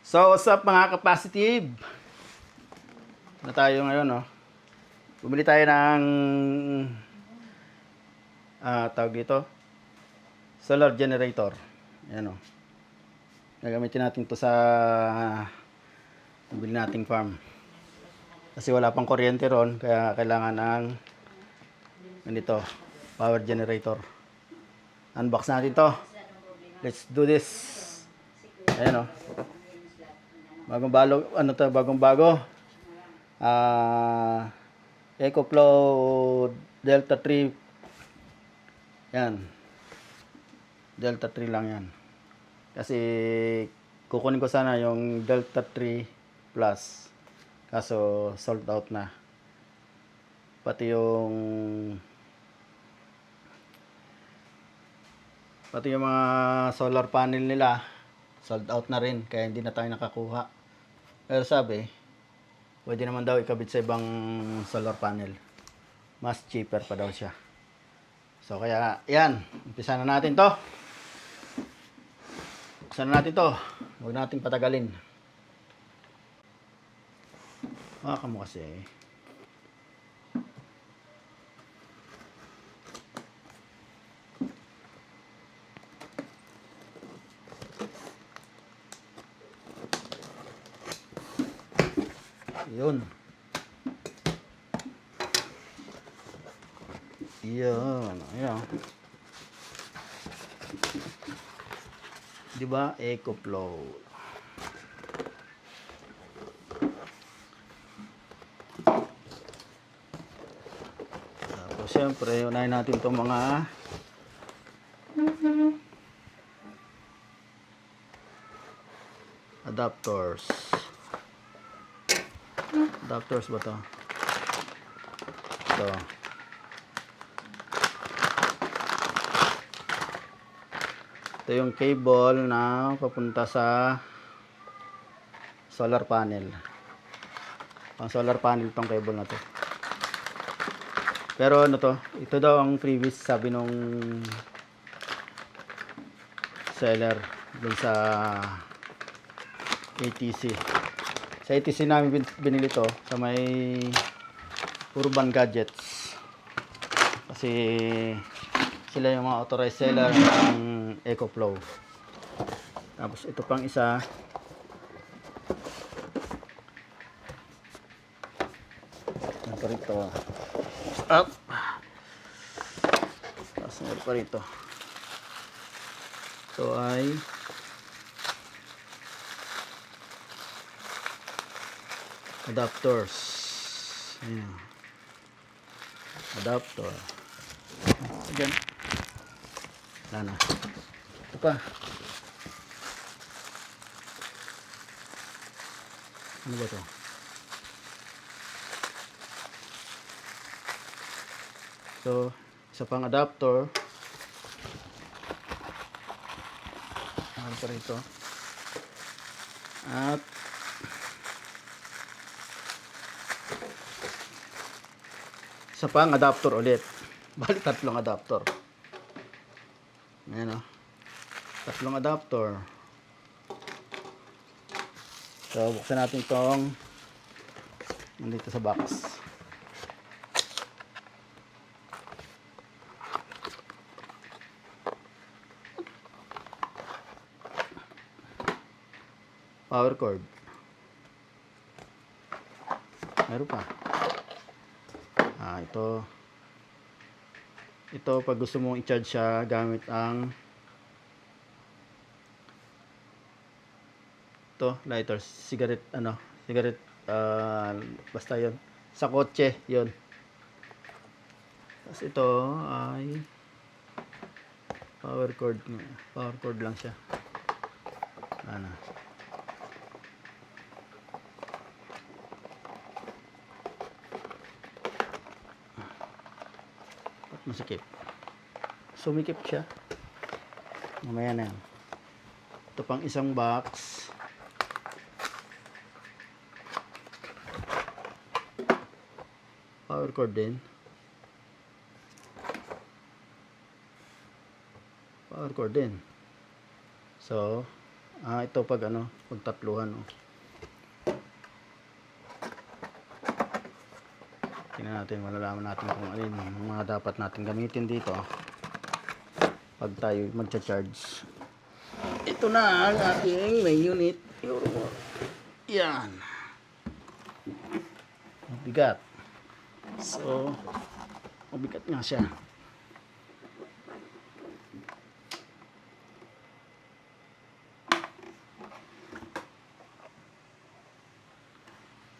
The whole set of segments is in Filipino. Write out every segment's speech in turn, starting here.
So, what's up mga ka-positive? Na tayo ngayon, no? Bumili tayo ng tawag dito, solar generator. Ayan, oh. Gagamitin natin to sa bili nating farm. Kasi wala pang kuryente ron, kaya kailangan ng ganito, power generator. Unbox natin to. Let's do this. Ayan, oh. Bagong bago. EcoFlow Delta 3. Yan. Delta 3 lang yan. Kasi kukunin ko sana yung Delta 3 Plus. Kaso sold out na. Pati yung mga solar panel nila sold out na rin, kaya hindi na tayo nakakuha. Pero sabi, pwede naman daw ikabit sa ibang solar panel. Mas cheaper pa daw siya. So kaya, yan. Umpisa na natin to. Huwag nating patagalin. Ka mo kasi. Yun. Yan. Ayan. Diba? EcoFlow. Tapos syempre, unahin natin itong mga adapters. Adapters ba to? Ito. Ito yung cable na papunta sa solar panel. Pang solar panel tong cable na to. Pero ano to? Ito daw ang previous sabi nung seller dun sa ATC. Sa ATC namin binili to sa may Urban Gadgets. Kasi sila yung mga authorized seller ng EcoFlow. Tapos ito pang isa. Ano pa rito? Up! Tapos ano pa rito? Ito ay adapters. Ayan. Adapter. Again. Wala na. Ito pa. Ano ba ito? So, isa pang adapter. Ano pa rito? At isa pang adapter ulit. Bali, tatlong adapter. Ayan, o. Tatlong adapter. So, buksan natin itong nandito sa box. Power cord. Meron pa. Ito pag gusto mong i-charge siya gamit ang lighter, cigarette, basta yon sa kotse, yon. Tapos ito ay power cord lang siya. Masikip. Sumikip siya. Mamaya na yan. Ito pang isang box. Power cord din. So, Ito pag ano, pag tatluhan. Oh. Tingnan natin, malalaman natin kung alin ang mga dapat natin gamitin dito pag tayo magcha-charge. Ito na ang ating main unit. Yan. Mabigat. So, mabigat nga siya.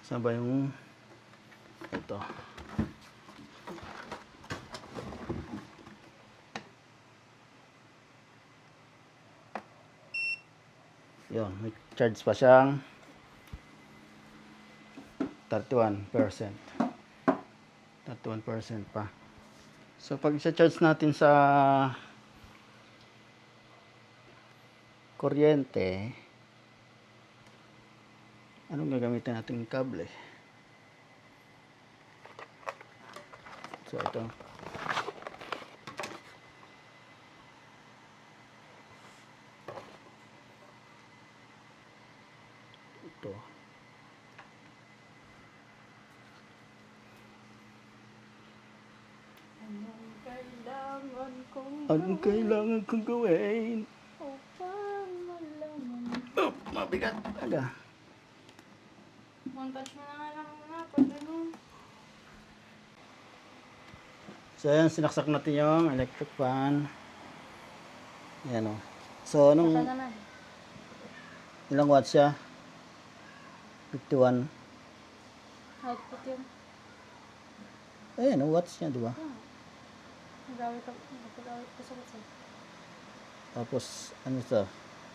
Saan ba yung ito? Yun, may charge pa siyang 31%. 31% pa. So pag i-charge natin sa kuryente, anong gagamitin natin kable? So ito. Ito. Anong kailangan kong gawin? Upang malaman. Oh, mabigat talaga. Montage mo na nga lang muna pag ganun. So ayan, sinaksak natin yung electric fan. Ayan o. So Saka anong, naman. ilang watts siya? 51. Output yun. Ayan o, watts niya, di ba? Nagawit ko sa WhatsApp. Tapos, ano ito?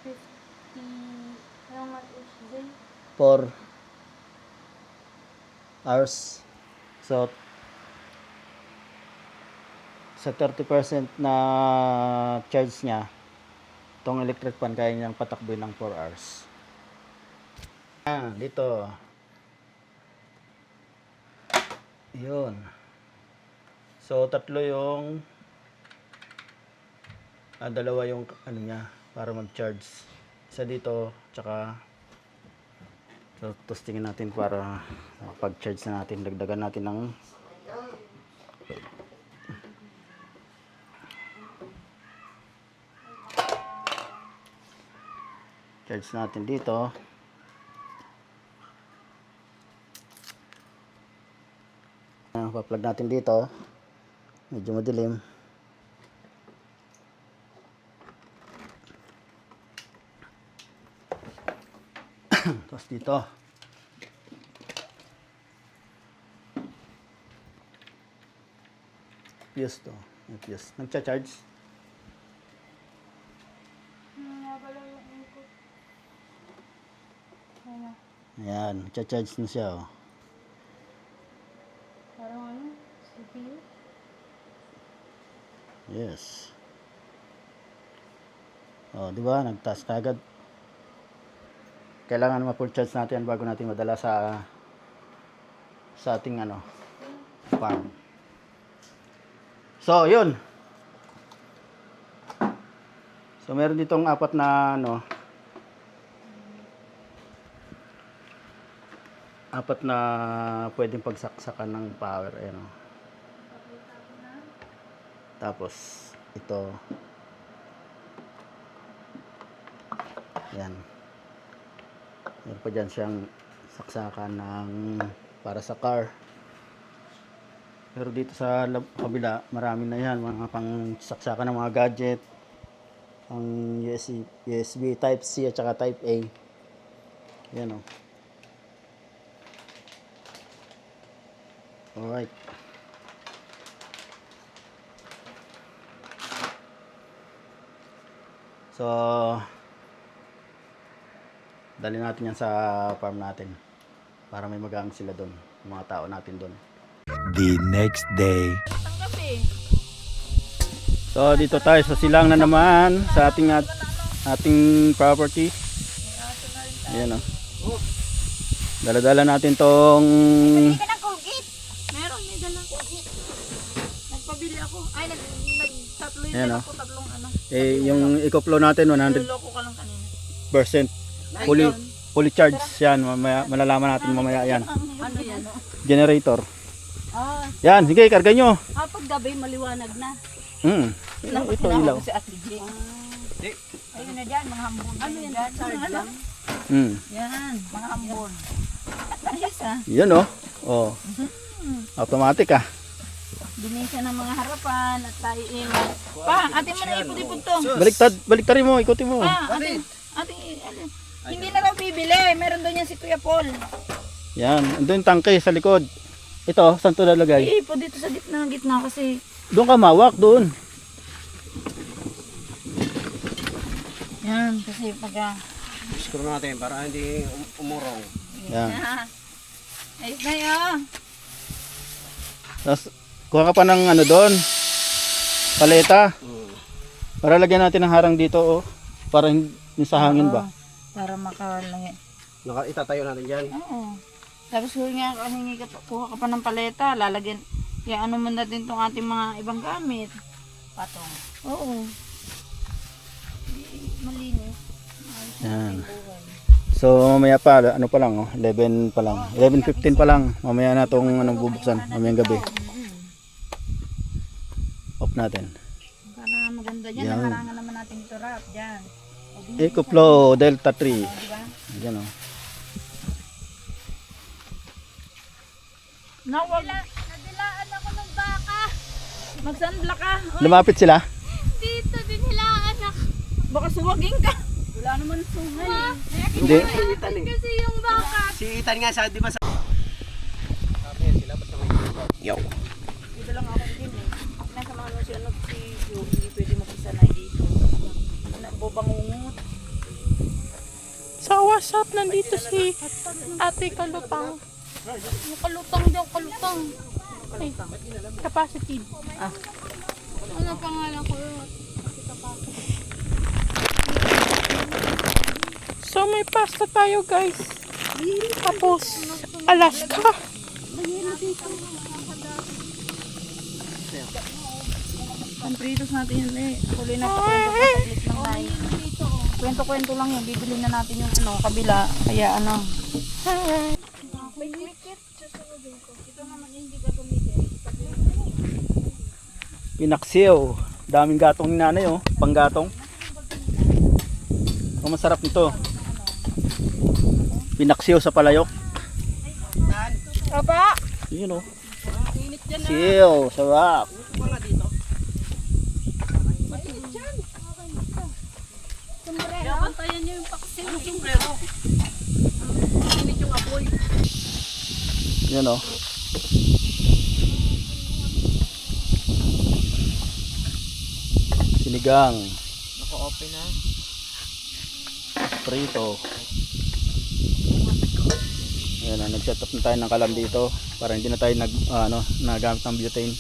50... Anong watt each day? 4 hours. So, sa 30% na charge niya, itong electric fan kaya niyang patakbuhin ng 4 hours. Dito. Yun. So, tatlo yung dalawa yung ano niya para mag-charge. Isa dito, tsaka so, testingin natin para pag-charge na natin, dagdagan natin ng charge natin dito. Pa-plug natin dito. Medyo madilim. Tapos dito. Fuse to. Fuse. Nagcha-charge. Nga pala yung input. Ayan. Ayan. Nagcha-charge na siya. Oh. Parang ano? CPU? Yes. Oh, di ba? Nag-task agad. Kailangan ma-full charge natin bago natin madala sa ating ano, farm. So, yun. So, meron ditong apat na ano, apat na pwedeng pagsaksakan ng power, ayan o. Tapos ito, yan, meron pa dyan siyang saksakan ng para sa car. Pero dito sa kabila marami na yan, mga pang saksakan ng mga gadget, pang USB type C at saka type A. Yan o. Alright. So, dali natin yan sa farm natin para may magamit sila doon, mga tao natin doon. The next day. So, dito tayo sa silang na naman sa ating property. Ayan o. Dala-dala natin tong Ka ng Colgate! Meron, may dalang Colgate. Nagpabili ako. Ay, nagtatlo Ayan, yun oh. ako, tatlong ano. yung eco-flow natin 100 Niloloko ka lang kanina. fully charged yan. Mamaya, malalaman natin mamaya yan. Ano yan? Generator. Ah, Yan, sige, karga nyo. pag gabi maliwanag na. Ito ilaw. Si Ate G. Ayun na dyan, mga hambon. Ano yan? Charge lang? Yan, mga hambon. Ayos ah. Yan oh. Automatic ah. Binisya ng mga harapan at tayo Pa, ate mo na ipod-ipod to. Baliktarin mo, ikutin mo. Ate, hindi na raw bibili. Meron doon yan si Kuya Paul. Yan, andun yung tangke sa likod. Ito, saan to lalagay? Ipod dito sa gitna kasi. Doon ka mawak, doon. Yan, kasi pagka... Screw natin para hindi umurong. Yan. Ayos na yun. Tapos, kuha ka pa ng ano doon. Paleta. Para lagyan natin ng harang dito, oh. Para hindi sa hangin ba? Para makalangit. Itatayo natin dyan. Oo. Tapos kuha ka pa ng paleta, lalagyan. Kaya ano man natin itong ating mga ibang gamit. Patong. Oo. Malinis. Yan. So, mamaya pa, ano pa lang, oh. 11 pa lang. 11:15 pa lang. Mamaya na itong bubuksan. Mamayang gabi. Off natin. Para maganda dyan. Yan. Nakarangan naman natin ito rap dyan. EcoFlow Delta 3. Diba? Yan, oh. Nawag. Nadilaan ako ng baka. Mag-sunblock ka. Lumapit sila. Dito, dinilaan ako. Baka suwagin ka. Wala naman sungay. Hindi. Kasi yung baka. Si Ethan nga sa, di ba sa... Yo. Dito lang ako din eh. Nasa mga si ano si Joe, hindi pwede makisanay dito. Bobangungot. Sa WhatsApp, nandito si Ate Kalutang. Yung kalutang daw, kalutang. Ay, capacity. Ano pangalan ko yun? So, may pasta tayo, guys. Tapos, Alaska. Ang pritos natin yun eh. Tuloy na pakwento pa saglit lang tayo. Kwento-kwento lang yun. Bibili na natin yung ano, kabila. Kaya ano. Pinaksiw. Daming gatong ni nanay, oh. Panggatong. Ang masarap nito. Pinaksiw sa palayok. Aba! Yun, oh. Siw, sarap. Bantayan niyo yung paksin. Yan, oh. Sinigang. Naka-open na. Prito. Ayan, nag-set up na tayo ng kalam dito para hindi na tayo nagamit ng butane.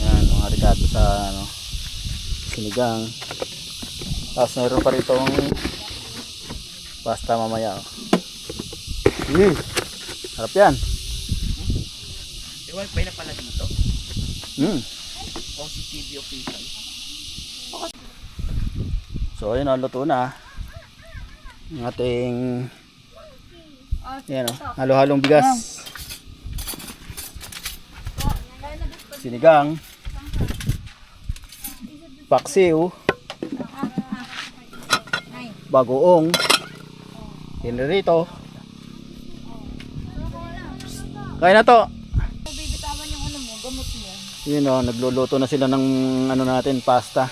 Ayan, mga ricado sa sinigang. Tapos mayroon pa rito pasta mamaya. Harap yan. Iwan pa na pala dito. OCTV official. So ayun, luto na ang ating halo-halong bigas, sinigang, paksiw, bagoong, hinirito. Kaya na to. Bibitawan yung ano mo, gamot mo. Yun, oh, nagluluto na sila ng ano natin, pasta.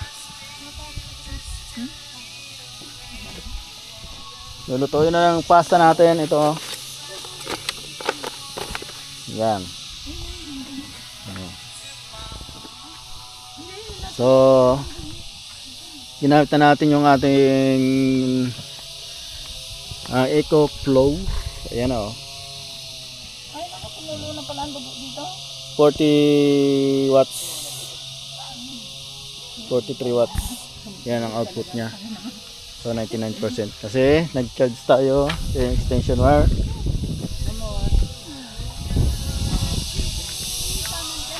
Lulutuin na ng pasta natin ito. Yan. So, ginamit na natin yung ating EcoFlow. Ayan, oh. Ay, nakapunulo na pala ang dugo dito. 40 watts. 43 watts. Yan ang output niya. So 99%. Kasi nag-charge tayo yung extension wire.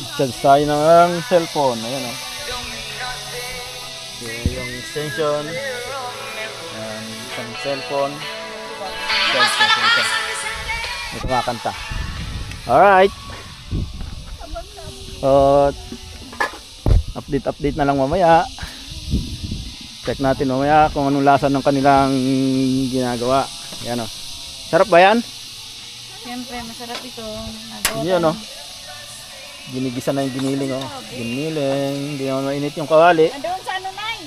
Nag-charge tayo ng cellphone. Ayan, oh. So, yung extension. isang cellphone. Ito nga kanta. Alright. Update na lang mamaya. Check natin mamaya kung anong lasa ng kanilang ginagawa. Yan o. Sarap ba yan? Siyempre, masarap ito. Nagawa Yan o. Ginigisa na yung giniling o. Giniling. Hindi naman mainit yung kawali. Andun sa ano, Nay?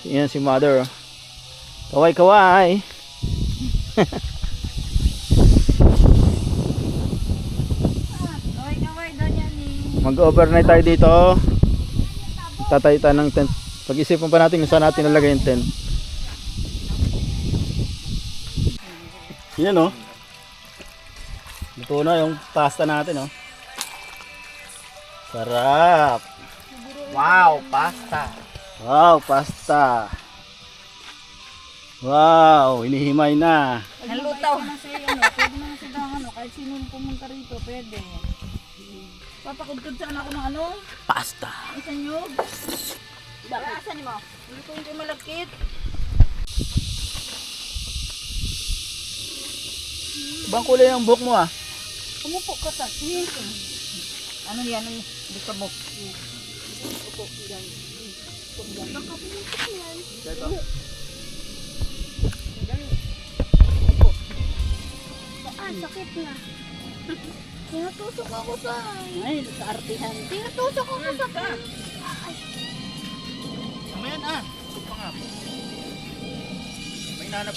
Yan si mother. Kaway kaway. Kaway daw yan eh. Mag-overnight tayo dito. Tatay tayo ng tent. Pag-isipan pa natin kung saan natin nalagay yung tent. Yan o. Luto na yung pasta natin o. Sarap. Wow, pasta. Wow, pasta. Wow, inihimay na. Nalutaw. Pwede naman siya ano, kahit sino pumunta rito, pwede. Papakudkod sana ako ng ano? Pasta. Isan nyo? Asan mo? Hindi ko hindi malagkit. Ibang kulay ang buhok mo ah. Umupo ka sa ano yan? Hindi ka mo. Upo, yan. Baka pumutok yan. Ah, sakit na. Tinutusok ako sa... Ay, sa artihan. Tinutusok ako sa... Amen ah. May nanap.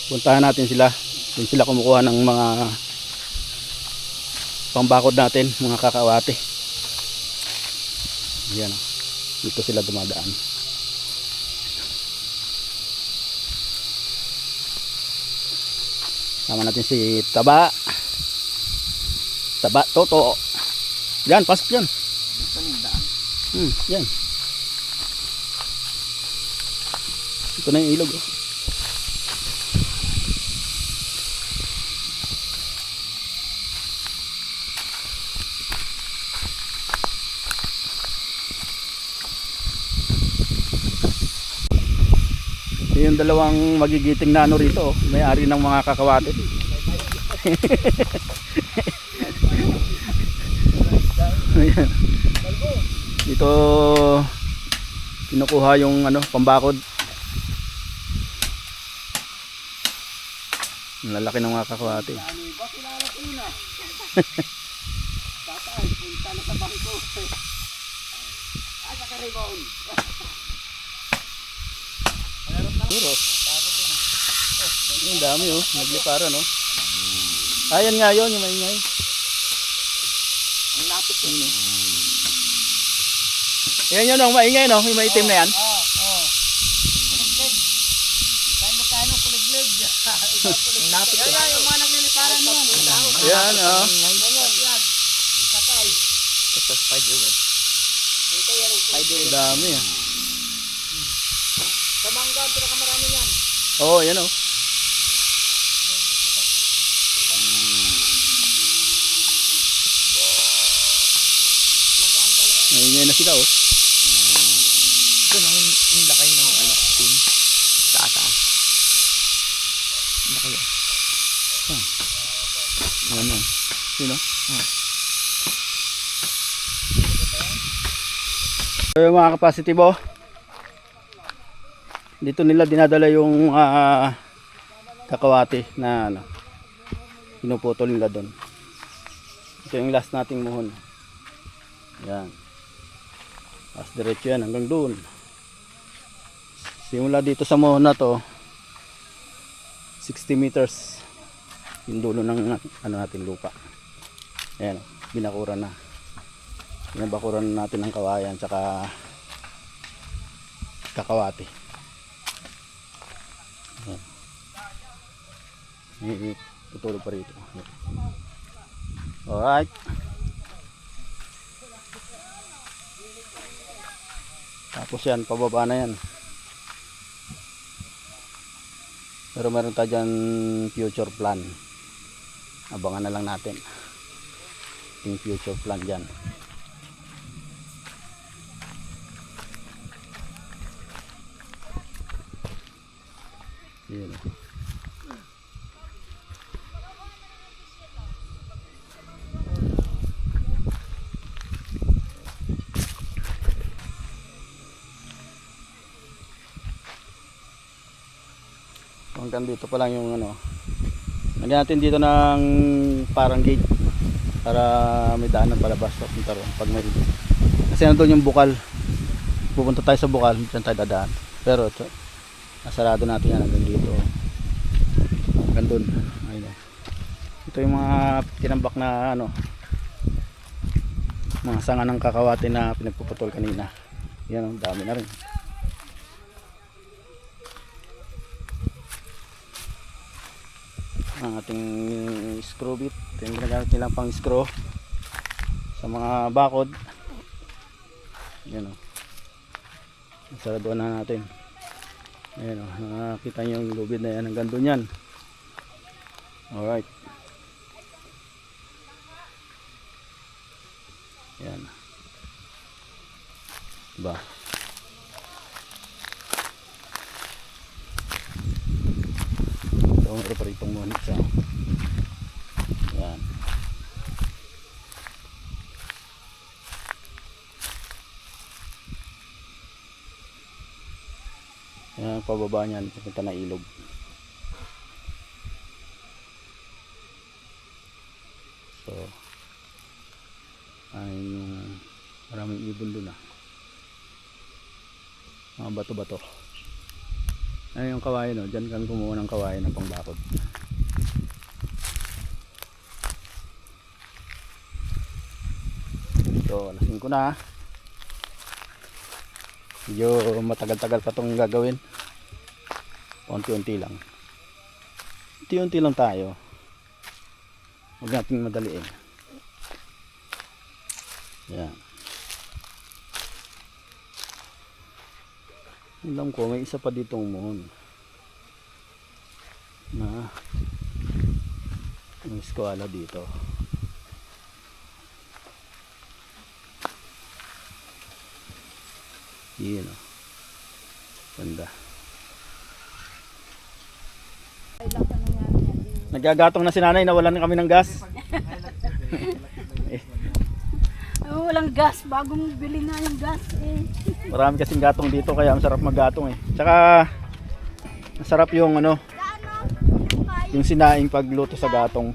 Puntahan natin sila. Doon sila kumukuha ng mga pambakod natin, mga kakawate. Yan. Dito sila dumadaan. Sama natin si Taba. Taba Toto. Yan, pasok yan. Yan. Ito na yung ilog. Oh. Yung dalawang magigiting na ano rito, may-ari ng mga kakawate. Ayan. Dito kinukuha yung ano, pambakod. Ang lalaki ng mga kakawate. Puro. Ang dami oh, nagliparan oh. Ayan nga yun, yung maingay. Ang lapit ko. Yan yun oh, maingay no, yung maitim na yan. Kuliglig. Tayo Lucano, kuliglig. Ang lapit ko. Yung mga nagliliparan mo yan. Yan oh. Ito, spiderweb. Ang dami ah. Sa mangga, pinakamarami yan. Oo, yan oh. Maingay na sila oh. Ito na yung lakay ng ano, team. Sa ataas. Lakay yan. Ano? Sino? So yung mga kapasitibo, dito nila dinadala yung kakawati na ano, pinuputol nila doon. Ito yung last nating muhon. Yan. Tapos diretso yan hanggang doon. Simula dito sa muhon na to, 60 meters yung dulo ng ano natin lupa. Ayan, binakuran na. Binabakuran natin ng kawayan tsaka kakawati. Ayan. Tutulog pa rito. Alright. Tapos yan, pababa na yan. Pero meron tayo dyan future plan. Abangan na lang natin yung future plan dyan. Yun. Hanggang dito pa lang yung ano. Lagyan natin dito ng parang gate para may daanan palabas papunta ron pag may kasi nandun yung bukal. Pupunta tayo sa bukal, dyan tayo dadaan. Pero ito, nasarado natin yan hanggang dito. Hanggang dun. Ayun. Ito yung mga tinambak na ano, mga sanga ng kakawate na pinagpuputol kanina. Yan, ang dami na rin. Ang ating screw bit. Ito yung ginagamit nilang pang screw sa mga bakod. Yan o. Saraduan na natin. Ayan o. Nakakita nyo yung lubid na yan. Hanggang doon yan. Alright. Yan. Diba? Ito ang reparitong ngunit sa yan. Yan ang pababa niyan papunta na ilog. So ay yung maraming ibon dun mga bato-bato. Ay yung kawain no, dyan kami kumuha ng kawain ng pangbakod. So alas 5 na. Medyo matagal-tagal pa itong gagawin. Unti-unti lang. Unti-unti lang tayo. Huwag nating madaliin. Yan. Alam ko may isa pa ditong moon na may eskwala dito. Yun o. Ganda. Nagagatong na si nanay, nawalan na kami ng gas. Walang gas, bagong bili na yung gas eh. Marami kasing gatong dito kaya masarap maggatong eh. Tsaka masarap yung ano, yung sinaing pagluto sa gatong.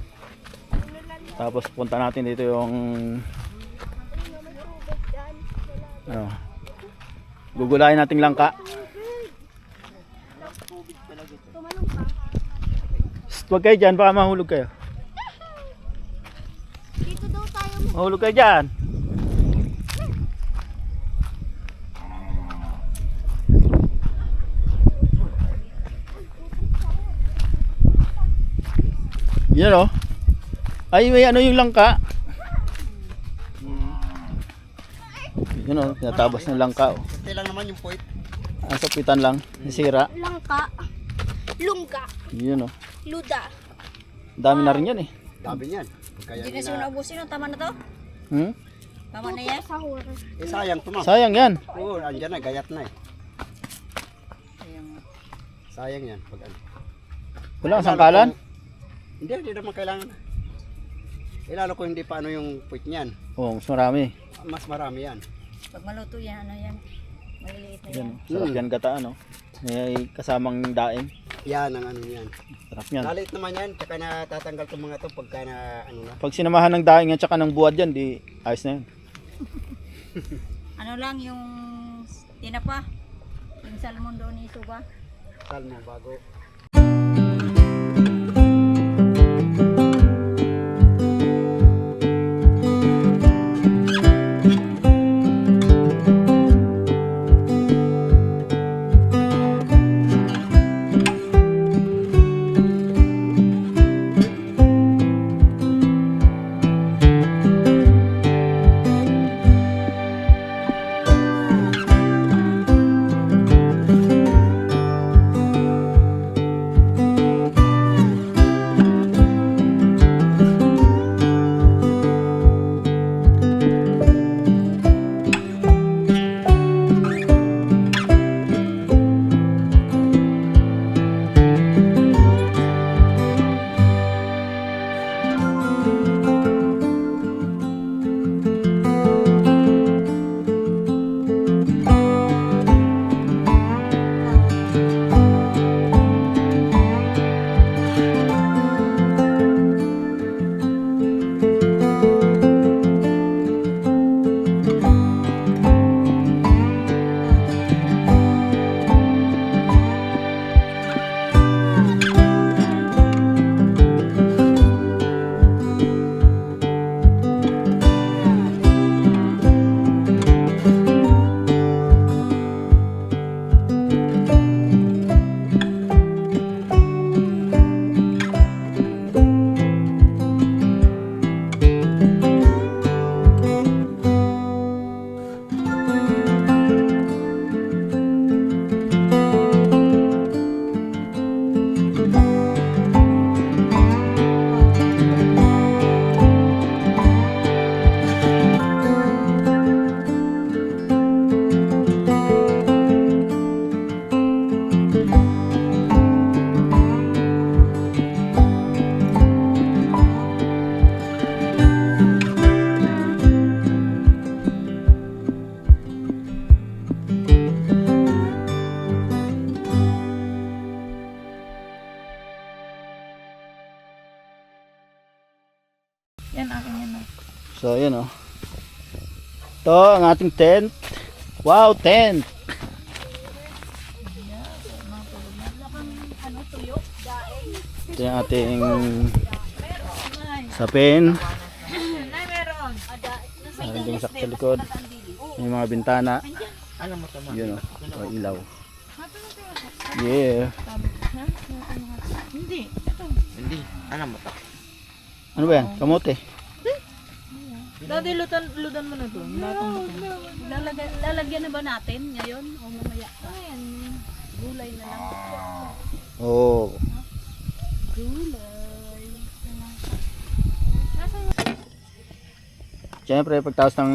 Tapos punta natin dito yung ano, gugulayin nating langka. Huwag kayo dyan, baka mahulog kayo. Dito daw tayo. Mahulog kayo dyan. Yan o. Ay may ano yung langka. Yun o, tinatabas ng langka o. Ito lang naman yung point. Ang sapitan lang, sira. Langka. Lungka. Yun o. Luda. Dami na rin yan eh. Dami niyan. Kaya Hindi na siya naubusin, tama na to? Hmm? Tama na yan? Sahur. sayang to ma'am. Sayang yan. Oo, andyan na, gayat na eh. Sayang yan. Pag ano. Wala kang sangkalan? Hindi naman kailangan. Lalo ko hindi pa ano yung point niyan. Oo, mas marami. Mas marami yan. Pag maluto yan, ano yan? Maliliit na yan. Yan, sarap yan gataan no. May kasamang daing. Yan ang ano niyan. Sarap yan. Lalit naman yan, tsaka natatanggal itong mga to pagka na ano na. Pag sinamahan ng daing at saka ng buwad yan, di ayos na yan. Ano lang yung tinapa? Yung salmon doon ni Suba? Salmo bago. Yan, akin yan. Oh. So, yun oh. Ito ang ating tent. Wow, tent! Ito yung ating sapin. Meron din sa likod. May mga bintana. Alam mo tama. Yun oh. May ilaw. Yeah. Hindi. Hindi. Alam mo to. Ano ba yan? Kamote. Dati ludan mo na to. Lalagyan na ba natin ngayon o mamaya? Ayan, gulay na lang. Oo. Gulay. Siyempre, pagtaos ng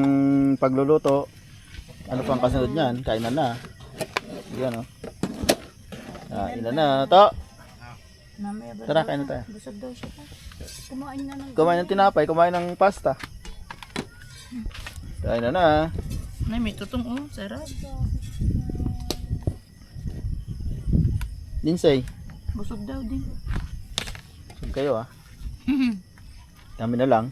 pagluluto, ano pang kasunod niyan? Kainan na. Yan oh. Kainan na. To! Mamaya ba? Tara, kain na tayo. Busog daw siya. Kumain na ng Kumain ng tinapay, kumain ng pasta. Kain na na. Nay, may tutong oh. Sarap. Linsay, Busog daw din. sub kayo ah. Kami na lang.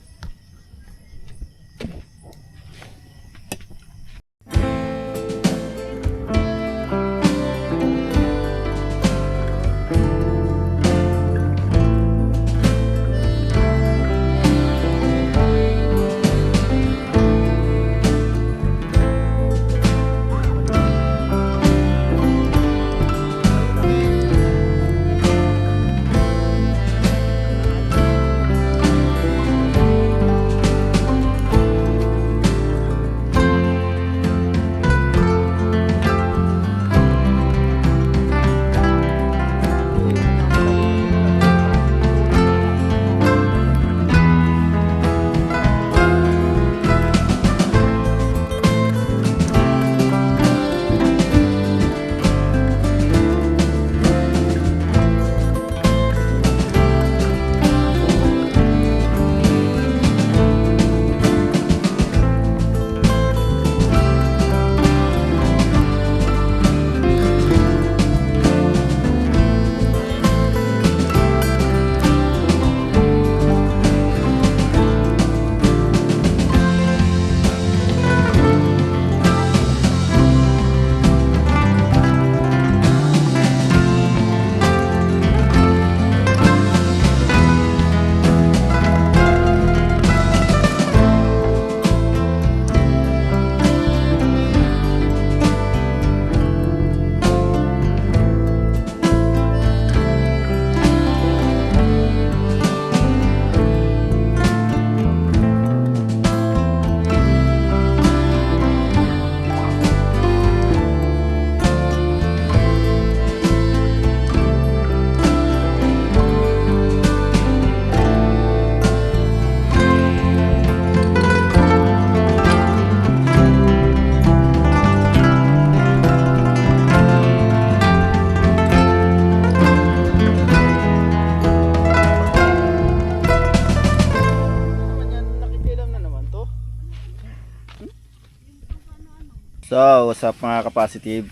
So, what's up mga ka-positive?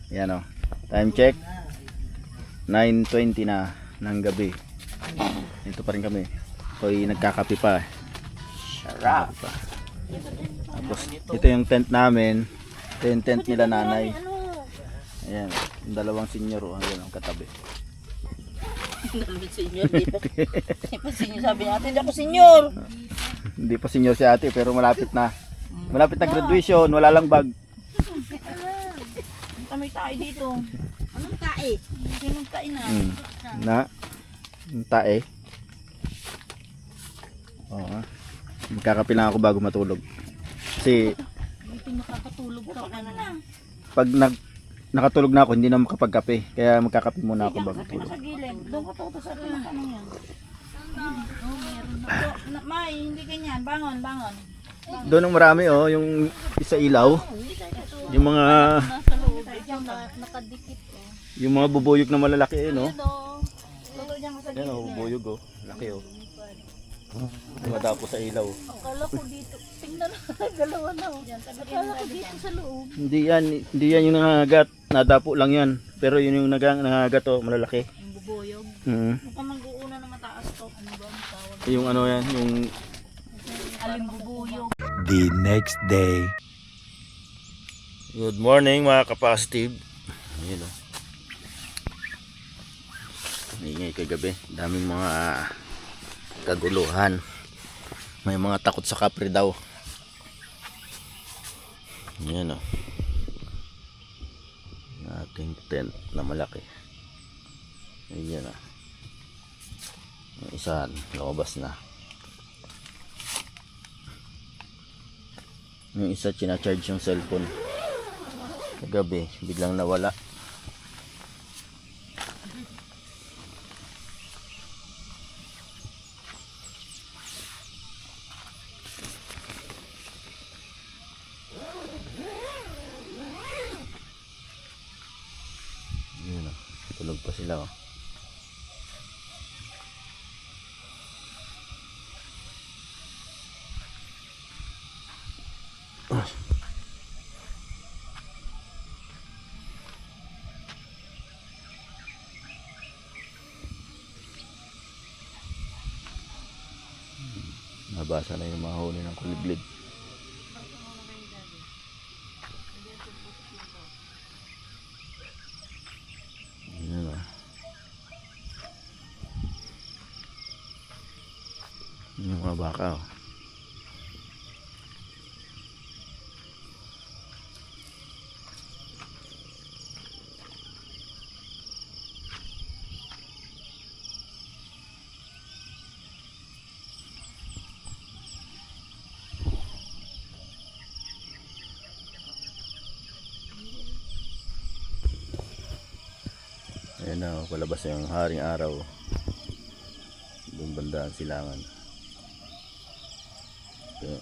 Yan o. Time check. 9:20 na ng gabi. Ito pa rin kami. Ako'y nagkakape pa. Sarap. Tapos, ito yung tent namin. Ito yung tent nila nanay. Ayan. Yung dalawang senior o. Ayan ang katabi. Dalawang senior dito. Hindi pa senior sabi natin. Hindi ako senior. Hindi pa senior si ate pero malapit na. Malapit na graduation. Wala lang bag. Kami tayo dito. Anong tae? Sinong tayo na? Na. Yung tae. Oo. Magkakape lang ako bago matulog. Kasi Hindi makakatulog ka pa na. pag nakatulog na ako, hindi na makapagkape. Kaya magkakape muna ako bago tulog. Sa gilid. Doon ka to sa akin. Ano yan? May, hindi ganyan. Bangon, bangon. Doon ang marami oh, yung isa ilaw. Yung mga Nasa loob. Diyan nakadikit ko. yung mga bubuyog na malalaki eh, no? Lolo dyan ka sa Yan oh, gilid. bubuyog oh. Laki oh. Dumadapo sa ilaw. Akala ko dito. Tingnan na. Dalawa na. Akala ko dito sa loob. Hindi yan yung nangangagat. Nadapo lang yan. Pero yun yung nangangagat oh, malalaki. Ang bubuyog. Mhm. Mukhang mag-uuna na mataas to. Ano ba ang tawag? Yung ano yan, yung alimbubuyo. The next day. Good morning mga kapositive. Ayun o. Ingay kagabi. Daming mga kaguluhan. May mga takot sa kapre daw. Ayan o. Ating tent na malaki. Ayan o. Yung isa lumabas na. Yung isa charge yung cellphone. Kagabi, biglang nawala. Yun, tulog pa sila oh. Nabasa na yung mga huli ng kuliglid. Yun o. Yung mga baka o. Ayan na, palabas na yung haring araw. Doon banda ang silangan. Okay.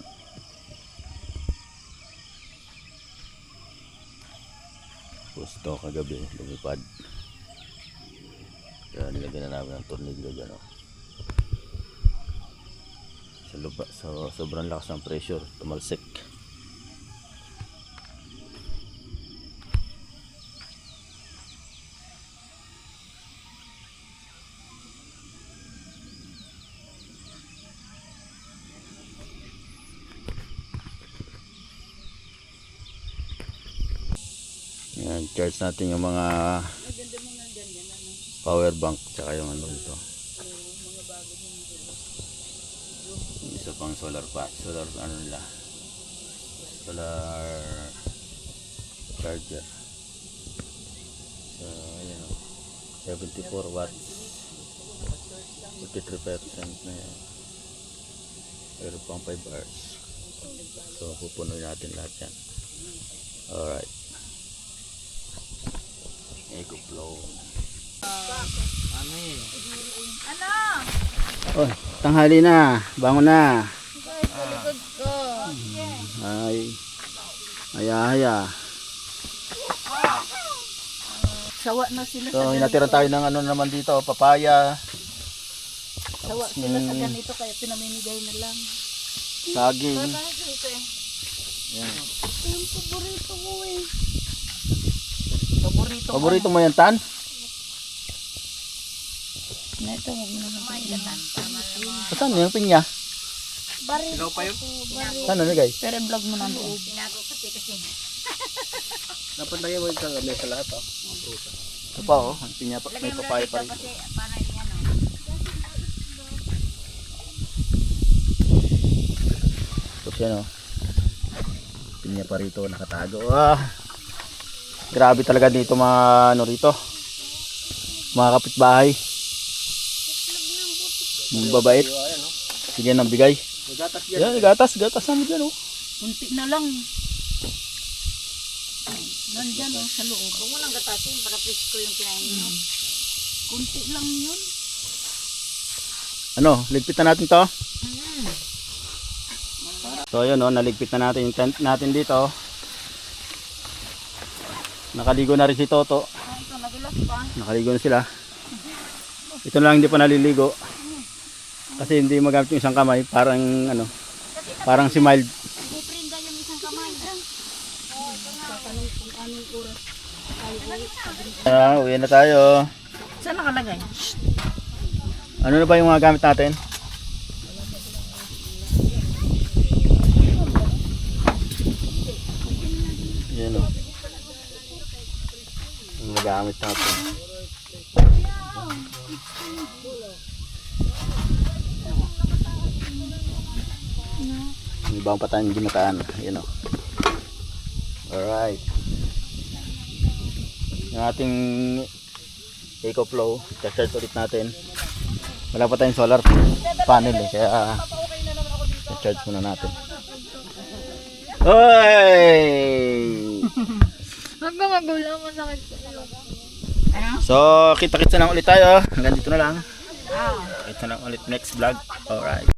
Pusto kagabi, lumipad. Kaya nilagyan na namin ang tornilyo dyan. Oh. Sobrang lakas ng pressure, tumalsik. Yan, charge natin yung mga power bank tsaka yung ano dito. Isa pang solar ano nila. Solar charger. So, ayan o. 74 watts. 53% na yan. Pero pang 5 hours. So, pupunoy natin lahat yan. Alright. Eco flow. Oh, tanghali na. Bangon na. Ay. Haya. Sawa na sila So, hinatiran tayo ng ano naman dito, papaya, Sawa sila sa ganito kaya pinamimigay na lang. saging. Yan. Yung paborito ko eh. Paborito ko. Paborito mo yan, Tan? Na ito, huwag mo naman. Saan yung pinya? Baril. Saan na guys? Pero vlog mo na doon. Dapat lagay mo sa mesa lahat oh. Ito pa oh, ang pinya pa, may papaya pa rin. Tapos yan oh. Pinya pa rito nakatago. Ah. Grabe talaga dito mga ano rito. Mga kapitbahay. Mababait. Sige nang bigay. Yan, gatas namin dyan oh. Kunti na lang. Nandyan oh, sa loob. Huwag mo lang gatasin para presko yung kinain mo. Kunti lang yun. Ano, ligpit na natin to? So ayun oh, naligpit na natin yung tent natin dito. Nakaligo na rin si Toto. Ito, nagilas pa. Nakaligo na sila. Ito na lang hindi pa naliligo. Kasi hindi magamit yung isang kamay, parang ano, parang si Mild. Iprinda yung isang kamay. Uwi na tayo. Saan nakalagay? Ano na ba yung mga gamit natin? gamit natin. May ibang pa tayong ginataan. Yun o. Alright. Yung ating EcoFlow, charge ulit natin. Wala pa tayong solar panel eh, kaya charge muna natin. Oy! Huwag ka magulang, masakit ko. So, kita-kita na ulit tayo. Hanggang dito na lang. Kita na lang ulit next vlog. Alright.